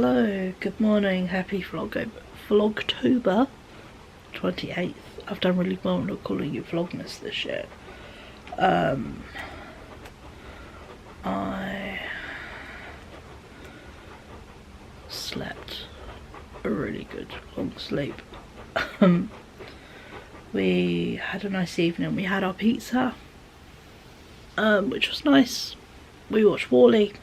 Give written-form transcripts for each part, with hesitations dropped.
Hello, good morning, happy Vlogtober 28th. I've done really well not calling you Vlogmas this year. I slept a really good long sleep. We had a nice evening. We had our pizza, which was nice. We watched Wall-E.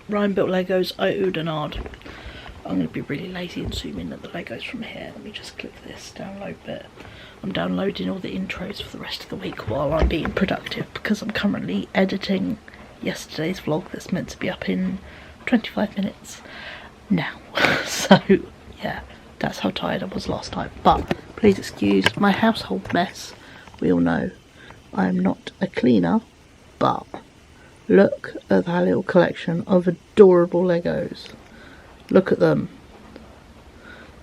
Ryan built Legos. I oohed and ahed. I'm going to be really lazy and zoom in at the Legos from here. Let me just click this download bit. I'm downloading all the intros for the rest of the week while I'm being productive, because I'm currently editing yesterday's vlog that's meant to be up in 25 minutes now. So yeah, that's how tired I was last night. But please excuse my household mess. We all know I'm not a cleaner, but look at that little collection of adorable Legos. Look at them.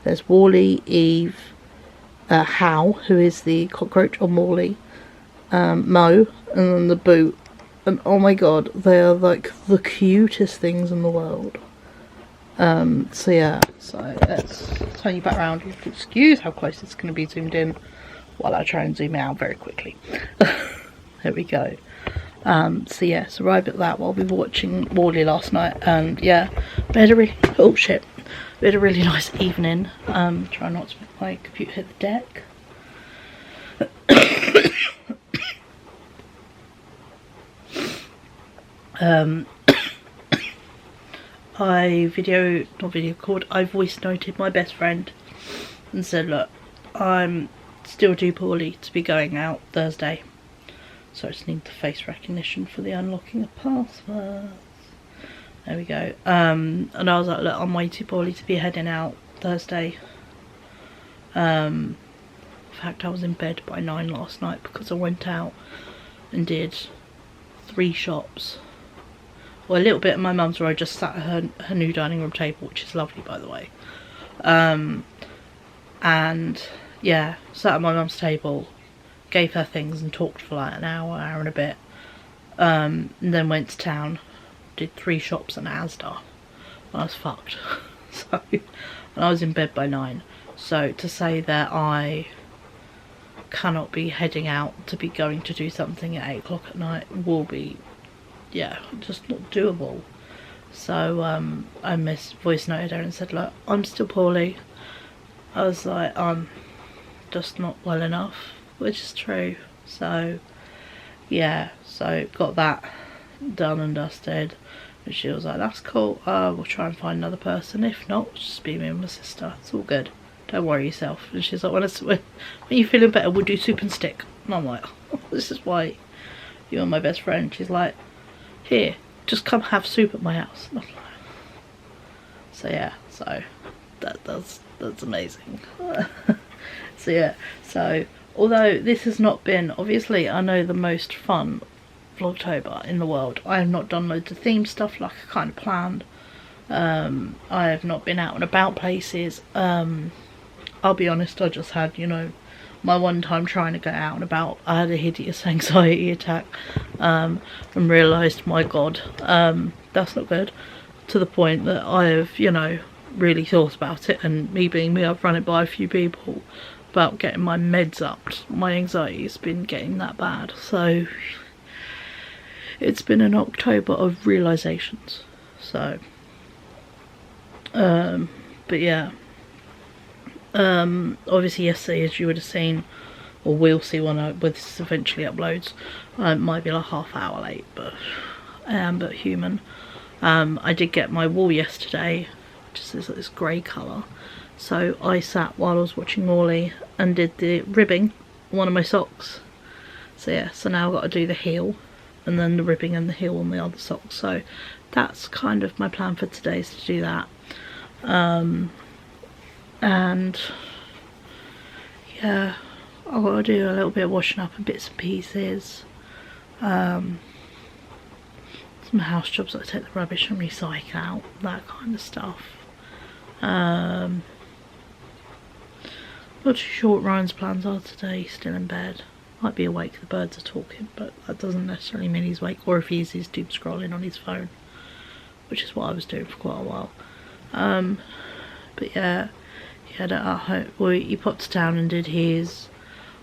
There's Wall-E, Eve, Hal, who is the cockroach on Wall-E, Mo, and then the boot. And oh my god, they are like the cutest things in the world. So yeah, so let's turn you back around. You can excuse how close it's going to be zoomed in while I try and zoom out very quickly. There we go. So yeah, so arrived at that while we were watching Wall-E last night, and yeah, we had a really, we had a really nice evening. Try not to make my computer hit the deck. I voice noted my best friend and said, look, I'm still too poorly to be going out Thursday. So I just need the face recognition for the unlocking of passwords. There we go. And I was like, look, I'm way too poorly to be heading out Thursday. In fact, I was in bed by 9 last night because I went out and did 3 shops. Well, a little bit at my mum's where I just sat at her new dining room table, which is lovely, by the way. And yeah, sat at my mum's table, gave her things and talked for like an hour and a bit, and then went to town, did 3 shops and Asda, and I was fucked. So, and I was in bed by 9. So to say that I cannot be heading out to be going to do something at 8 o'clock at night will be, yeah, just not doable. So I voice noted her and said, look, I'm still poorly. I was like, I'm just not well enough, which is true. So yeah, so got that done and dusted, and she was like, that's cool, we'll try and find another person. If not, just be me and my sister, it's all good, don't worry yourself. And she's like, when you're feeling better, we'll do soup and stick. And I'm like, oh, this is why you're my best friend. She's like, here, just come have soup at my house. And I'm like, so yeah, so that's amazing. So yeah, so although this has not been, obviously, I know, the most fun Vlogtober in the world, I have not done loads of theme stuff like I kind of planned. I have not been out and about places. I'll be honest, I just had, you know, my one time trying to get out and about, I had a hideous anxiety attack, and realised, my god, that's not good, to the point that I have, you know, really thought about it, and me being me, I've run it by a few people about getting my meds upped. My anxiety's been getting that bad, so it's been an October of realisations. So but yeah, obviously yesterday, as you would have seen, or will see when this eventually uploads, might be like half hour late, but I am but human. I did get my wool yesterday, which is this grey colour. So I sat while I was watching Wall-E and did the ribbing on one of my socks. So yeah, so now I've got to do the heel, and then the ribbing and the heel on the other sock. So that's kind of my plan for today, is to do that. And yeah, I've got to do a little bit of washing up and bits and pieces. Some house jobs, like take the rubbish and recycle out, that kind of stuff. Not too sure what Ryan's plans are today. He's still in bed. Might be awake, the birds are talking, but that doesn't necessarily mean he's awake, or if he is, he's doom scrolling on his phone, which is what I was doing for quite a while. But yeah, he had it at home. Well, he popped to town and did his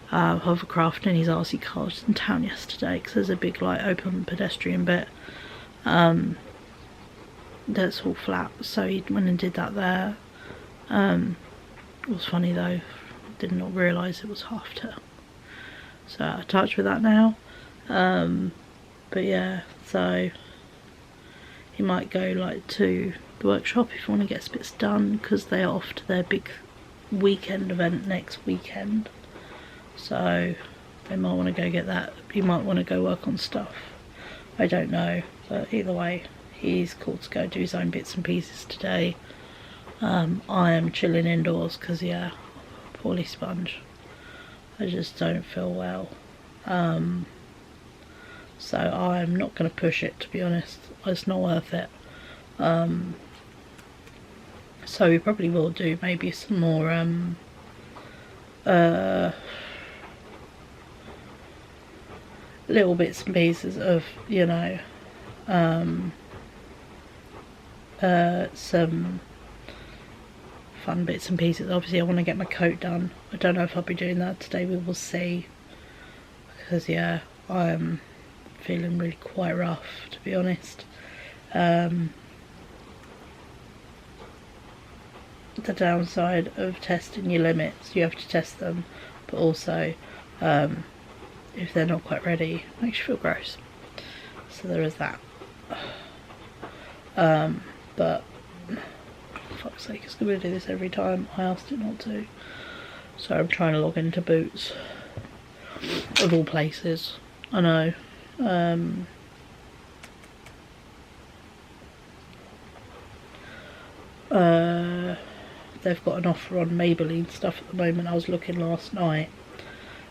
hovercraft and his RC cars in town yesterday, because there's a big like open pedestrian bit that's all flat, so he went and did that there. It was funny though, did not realise it was half term, so I touched with that now. But yeah, so he might go like to the workshop if you want to get bits done, because they are off to their big weekend event next weekend, so they might want to go get that. He might want to go work on stuff, I don't know, but either way he's called to go do his own bits and pieces today. I am chilling indoors because yeah, poorly sponge, I just don't feel well, so I'm not going to push it, to be honest. It's not worth it. So we probably will do maybe some more little bits and pieces of, you know, some fun bits and pieces. Obviously I want to get my coat done. I don't know if I'll be doing that today, we will see, because yeah, I'm feeling really quite rough, to be honest. The downside of testing your limits, you have to test them, but also if they're not quite ready, it makes you feel gross, so there is that. But for fuck's sake, it's going to do this every time I asked it not to, so I'm trying to log into Boots, of all places. I know. They've got an offer on Maybelline stuff at the moment. I was looking last night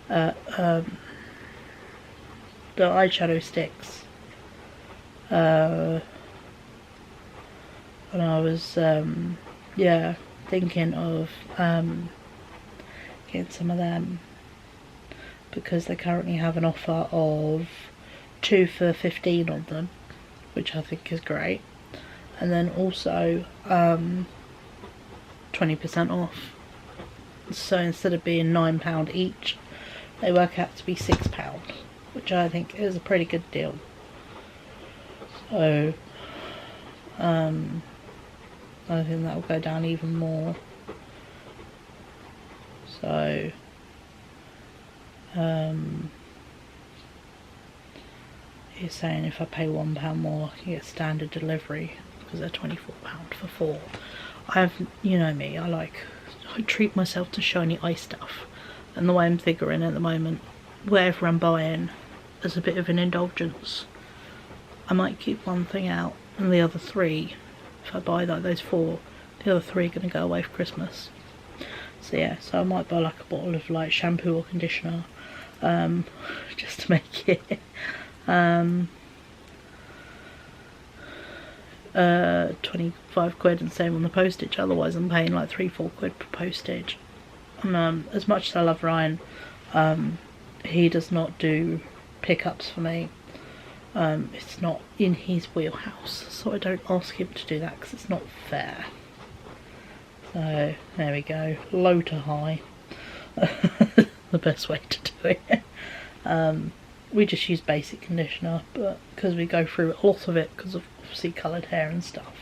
at the eyeshadow sticks, and I was yeah, thinking of getting some of them, because they currently have an offer of 2 for 15 of them, which I think is great, and then also 20% off. So instead of being £9 each, they work out to be £6, which I think is a pretty good deal. So I think that will go down even more. So he's saying if I pay £1 more, I can get standard delivery, because they're £24 for 4. You know me, I treat myself to shiny eye stuff, and the way I'm figuring at the moment, whatever I'm buying, as a bit of an indulgence, I might keep one thing out, and the other 3, if I buy like those 4, the other 3 are going to go away for Christmas. So yeah, so I might buy like a bottle of like shampoo or conditioner, just to make it 25 quid and save on the postage. Otherwise I'm paying like 3-4 quid per postage. As much as I love Ryan, he does not do pickups for me. It's not in his wheelhouse, so I don't ask him to do that because it's not fair. So there we go, low to high. The best way to do it. We just use basic conditioner, but because we go through a lot of it because of obviously coloured hair and stuff.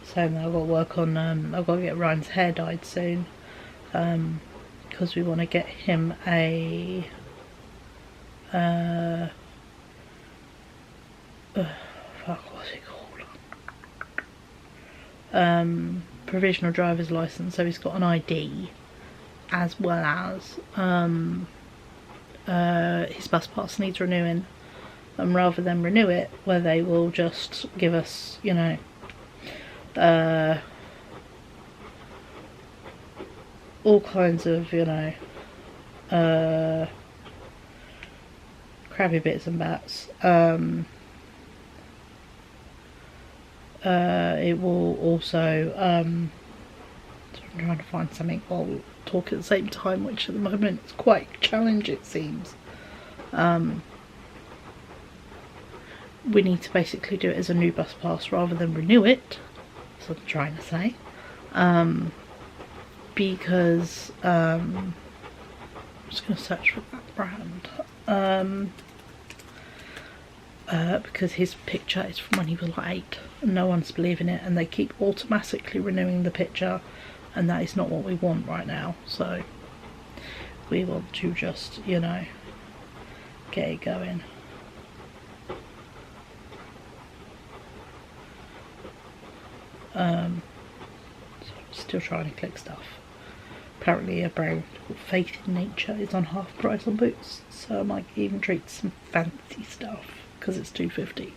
Saying that I've got to work on, I've got to get Ryan's hair dyed soon, because we want to get him a what's it called? Provisional driver's license, so he's got an ID, as well as his bus pass needs renewing, and rather than renew it, where they will just give us, you know, all kinds of, you know, crappy bits and bats, it will also, sorry I'm trying to find something while talking at the same time, which at the moment is quite challenging, it seems. We need to basically do it as a new bus pass rather than renew it. That's what I'm trying to say. Because I'm just going to search for that brand. Because his picture is from when he was like 8 and no one's believing it, and they keep automatically renewing the picture, and that is not what we want right now. So we want to just, you know, get it going. Still trying to click stuff. Apparently a brand called Faith in Nature is on half price on Boots, so I might even treat some fancy stuff because it's £2.50.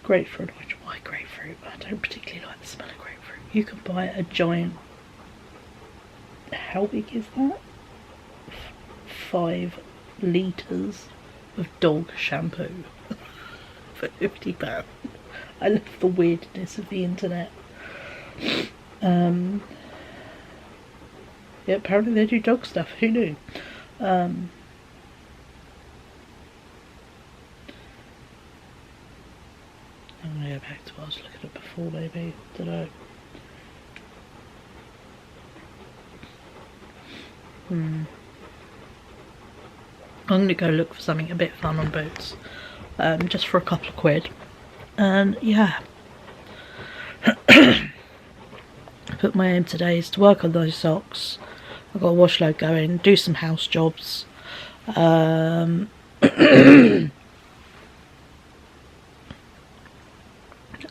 Grapefruit, why grapefruit? I don't particularly like the smell of grapefruit. You can buy a giant, how big is that? 5 litres of dog shampoo for £50. I love the weirdness of the internet. Yeah, apparently they do dog stuff. Who knew? I'm gonna go back to what I was looking at before, maybe. Don't know. I'm gonna go look for something a bit fun on Boots, just for a couple of quid. And yeah. Put my aim today is to work on those socks. I've got a wash load going, do some house jobs. I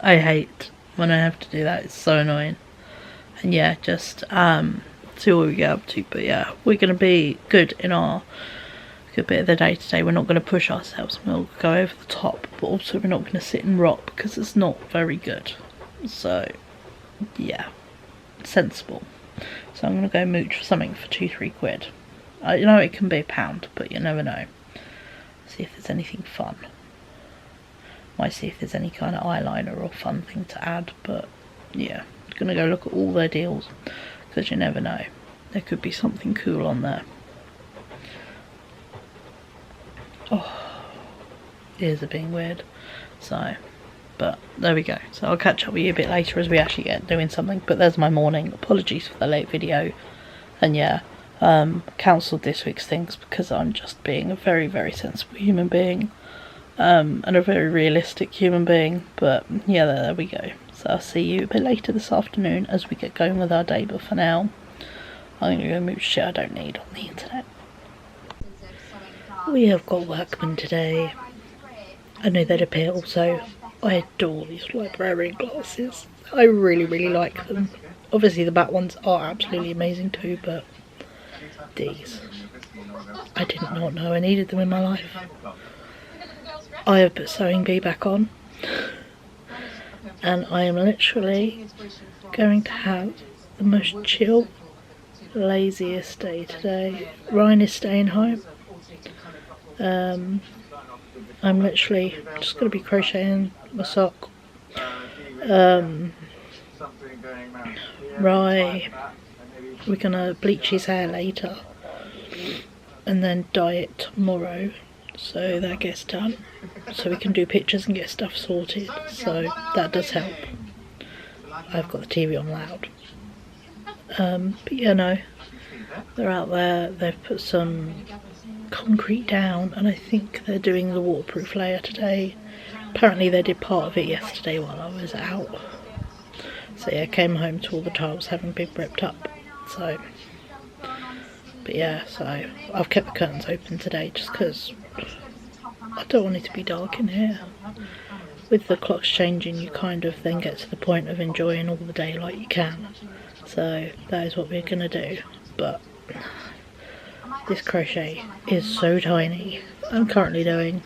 hate when I have to do that, it's so annoying. And yeah, just see what we get up to. But yeah, we're going to be good in our good bit of the day today. We're not going to push ourselves, we'll go over the top, but also we're not going to sit and rock because it's not very good. So yeah, sensible. So I'm going to go mooch for something for 2-3 quid. You know, it can be £1, but you never know. See if there's anything fun. Might see if there's any kind of eyeliner or fun thing to add, but yeah, I'm going to go look at all their deals because you never know. There could be something cool on there. Oh, ears are being weird. So, but there we go. So I'll catch up with you a bit later as we actually get doing something. But there's my morning. Apologies for the late video. And yeah, cancelled this week's things because I'm just being a very, very sensible human being. And a very realistic human being. But yeah, there we go. So I'll see you a bit later this afternoon as we get going with our day. But for now, I'm going to go move shit I don't need on the internet. We have got workmen today. I know they'd appear also. I adore these librarian glasses. I really, really like them. Obviously the back ones are absolutely amazing too, but these, I did not know I needed them in my life. I have put sewing bee back on, and I am literally going to have the most chill, laziest day today. Ryan is staying home. I'm literally just going to be crocheting my sock. Right, we're going to bleach his hair later and then dye it tomorrow, so that gets done, so we can do pictures and get stuff sorted, so that does help. I've got the TV on loud. But yeah, no, they're out there, they've put some concrete down and I think they're doing the waterproof layer today. Apparently they did part of it yesterday while I was out. So yeah, came home to all the tiles having been ripped up. So, but yeah, so I've kept the curtains open today just because I don't want it to be dark in here. With the clocks changing, you kind of then get to the point of enjoying all the daylight you can. So that is what we're going to do. But this crochet is so tiny. I'm currently doing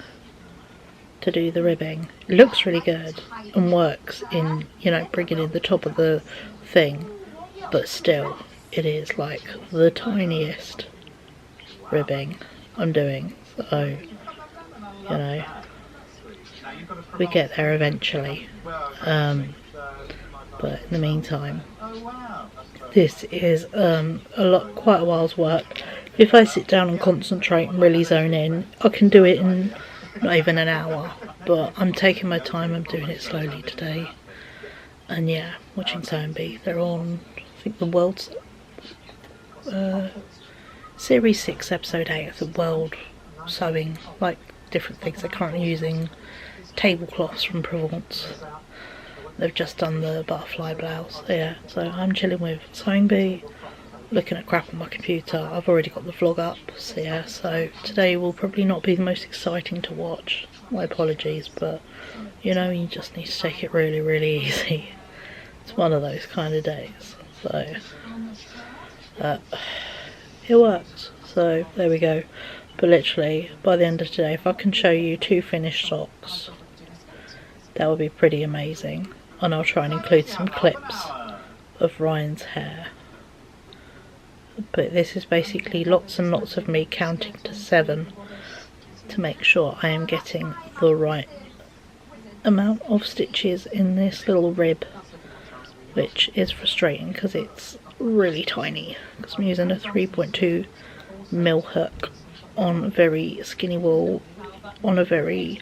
to do the ribbing. It looks really good and works in, you know, bringing in the top of the thing, but still it is like the tiniest ribbing I'm doing. So, you know, we get there eventually. But in the meantime, This is quite a while's work. If I sit down and concentrate and really zone in, I can do it in not even an hour, but I'm taking my time, I'm doing it slowly today. And yeah, watching Sewing Bee. They're on, I think, the world's Series 6, Episode 8 of the World Sewing, like different things. They're currently using tablecloths from Provence. They've just done the butterfly blouse. Yeah, so I'm chilling with Sewing Bee, looking at crap on my computer. I've already got the vlog up, so yeah, so today will probably not be the most exciting to watch. My apologies, but you know, you just need to take it really, really easy. It's one of those kind of days, so it works. So there we go. But literally, by the end of today, if I can show you 2 finished socks, that would be pretty amazing. And I'll try and include some clips of Ryan's hair. But this is basically lots and lots of me counting to 7 to make sure I am getting the right amount of stitches in this little rib, which is frustrating because it's really tiny, because I'm using a 3.2 mil hook on very skinny wool on a very,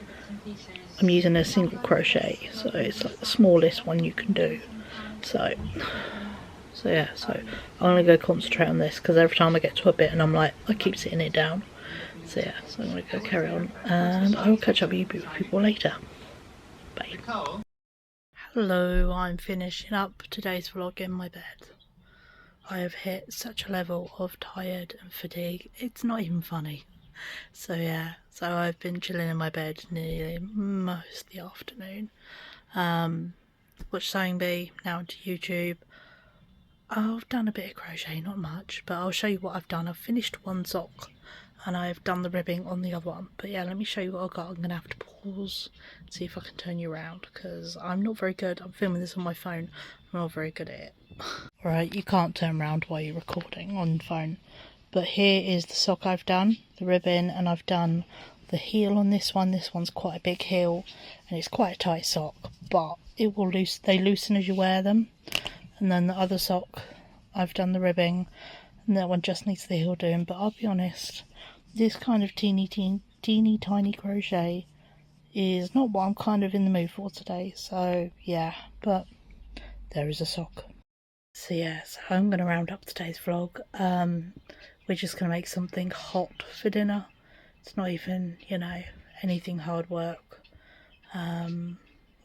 I'm using a single crochet, so it's like the smallest one you can do. So yeah, so I'm gonna go concentrate on this, because every time I get to a bit and I'm like, I keep sitting it down. So yeah, so I'm gonna go carry on, and I will catch up with you people later. Bye. Hello, I'm finishing up today's vlog in my bed. I have hit such a level of tired and fatigue, it's not even funny. So yeah, so I've been chilling in my bed nearly most of the afternoon. Watched Sewing Bee, now onto YouTube. I've done a bit of crochet, not much, but I'll show you what I've done. I've finished one sock and I've done the ribbing on the other one. But yeah, let me show you what I've got. I'm going to have to pause and see if I can turn you around, because I'm not very good. I'm filming this on my phone. I'm not very good at it. Alright, you can't turn around while you're recording on the phone. But here is the sock I've done, the ribbon, and I've done the heel on this one. This one's quite a big heel, and it's quite a tight sock, but it will they loosen as you wear them. And then the other sock, I've done the ribbing, and that one just needs the heel doing. But I'll be honest, this kind of teeny tiny crochet is not what I'm kind of in the mood for today. So yeah, but there is a sock. So yeah, so I'm going to round up today's vlog. We're just going to make something hot for dinner. It's not even, you know, anything hard work.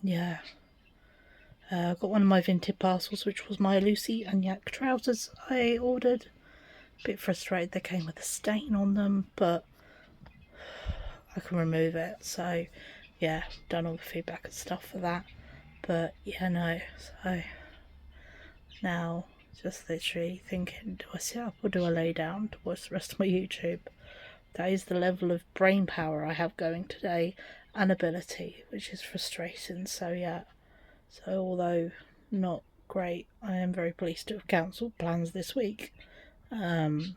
Yeah. I got one of my vintage parcels, which was my Lucy and Yak trousers I ordered. A bit frustrated they came with a stain on them, but I can remove it. So yeah, done all the feedback and stuff for that. But yeah, no, so now just literally thinking, do I sit up or do I lay down to watch the rest of my YouTube? That is the level of brain power I have going today, and ability, which is frustrating. So yeah, so although not great, I am very pleased to have cancelled plans this week. The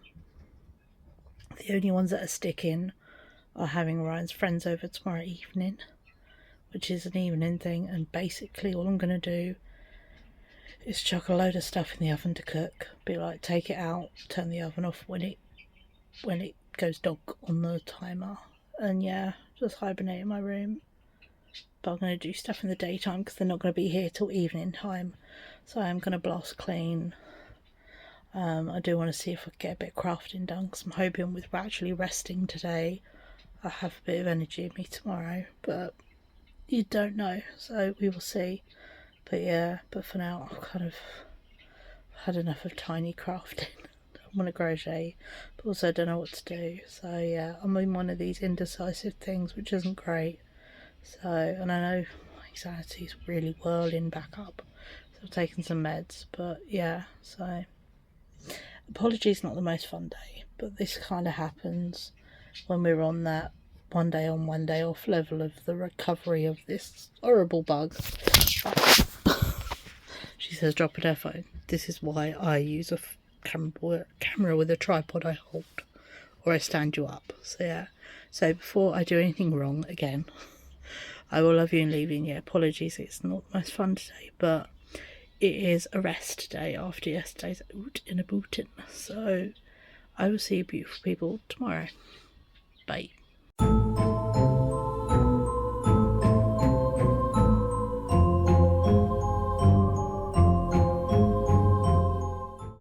only ones that are sticking are having Ryan's friends over tomorrow evening, which is an evening thing, and basically all I'm going to do is chuck a load of stuff in the oven to cook. Be like, take it out, turn the oven off when it goes donk on the timer, and yeah, just hibernate in my room. But I'm going to do stuff in the daytime because they're not going to be here till evening time, so I'm going to blast clean. I do want to see if I can get a bit of crafting done, because I'm hoping with actually resting today I'll have a bit of energy in me tomorrow, but you don't know, so we will see. But yeah, but for now I've kind of had enough of tiny crafting. I want to crochet, but also don't know what to do. So yeah, I'm in one of these indecisive things, which isn't great. So, and I know my anxiety's really whirling back up, so I've taken some meds. But yeah, so apologies, not the most fun day, but this kind of happens when we're on that one day on, one day off level of the recovery of this horrible bug. She says dropping her phone. This is why I use a camera with a tripod I hold, or I stand you up. So yeah, so before I do anything wrong again, I will love you and leave you. Yeah, apologies, it's not the most fun today, but it is a rest day after yesterday's oot in a bootin'. So I will see you beautiful people tomorrow. Bye.